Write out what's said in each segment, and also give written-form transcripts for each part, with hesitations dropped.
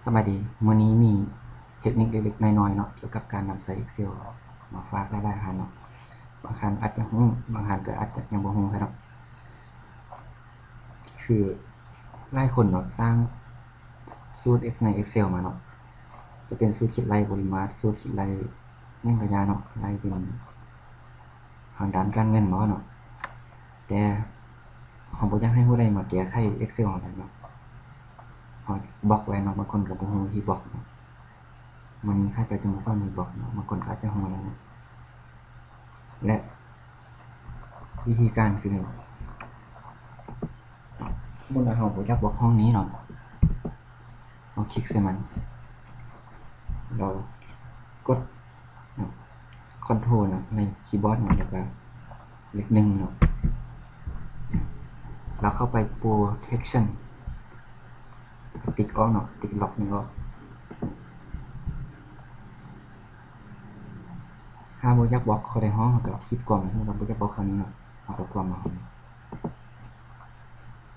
สวัสดีมื้อนี้มีเทคนิคเล็กๆน้อยๆเนาะเกี่ยวกับการนำใส่ Excel มาฝากหลายๆท่านเนาะบางท่านอาจจะรู้บางท่านก็อาจจะยังบ่รู้ครับคือหลายคนเนาะสร้างสูตร ใน Excel มาเนาะจะเป็นสูตรคิดรายปริมาตรสูตรคิดรายหยังก็อย่าเนาะรายเป็นทางด้านการเงินเนาะแต่เราบ่อยากให้ผู้ใดมาแก้ไข Excel เราได้เนาะเราบล็อกไว้เนาะบางคนก็บ่รู้วิธีบล็อกเนาะมื้อนี้ข้าเจ้าจะมาสอนวิธีบล็อกเนาะบางคนก็อาจจะรู้แล้วเนาะและวิธีการคือสมมุติว่าเราบ่อยากบล็อกห้องนี้เนาะเราคลิกใส่มันเรากดคอนโทรลเนาะในคีย์บอร์ดเนาะแล้วก็เลข1เนาะเราเข้าไป protection ติ๊กออกเนาะติ๊กล็อกนี่ออกถ้าบ่อยากบล็อกเขาได้ห้องเราก็คิดกล่อมเราบ่อยากบล็อกคราวนี้เนาะเราก็กล่อมมา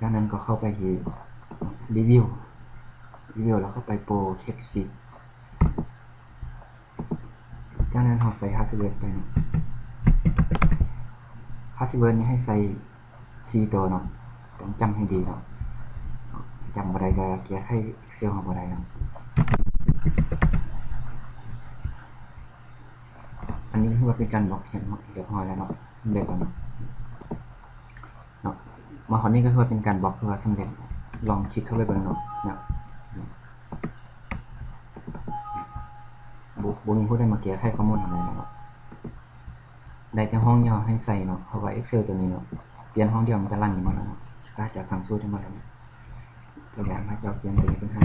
จากนั้นก็เข้าไปที่รีวิวแล้วเข้าไป protection จากนั้นเราใส่พาสเวิร์ดไปเนาะพาสเวิร์ดนี้ให้ใส่4ตัวเนาะต้องจำให้ดีเนาะจำบ่ได้ก็แก้ไข Excel เราบ่ได้เนาะอันนี้คือว่าเป็นการบล็อกเรียบร้อยแล้วเนาะสำเร็จแล้วเนาะมาคราวนี้ก็คือว่าเป็นการบล็อกคือว่าสำเร็จลองคลิกเข้าไปเบิ่งเนาะบ่มีผู้ใดมาแก้ไขข้อมูลอะไรเนาะได้แต่ห้องเดียวให้ใส่เนาะเพราะว่า Excel ตัวนี้เนาะเปลี่ยนห้องเดียวมันจะรันอยู่หมดแล้วเนาะก็จะทำสูตรให้หมดแล้วตัวอย่างให้เจ้าเปลี่ยนตัวนี้เป็น50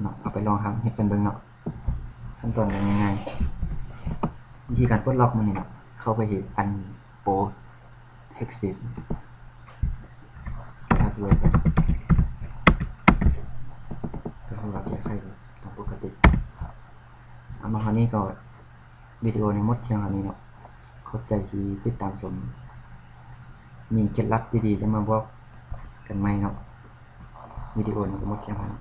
เนาะเอาไปลองทำเฮ็ดกันเบิ่งเนาะขั้นตอนง่ายๆวิธีการปลดล็อกมันนี่เนาะเข้าไปที่อันโปรเทคซิตพาสเวิร์ดไปก็คือว่าแก้ไขตามปกติมาคราวนี้ก็วิดีโอในหมดเพียงเท่านี้เนาะขอบใจที่ติดตามชมมีเคล็ดลับดีๆจะมาบอกกันใหม่เนาะวิดีโอนี้ก็หมดเพียงเท่านี้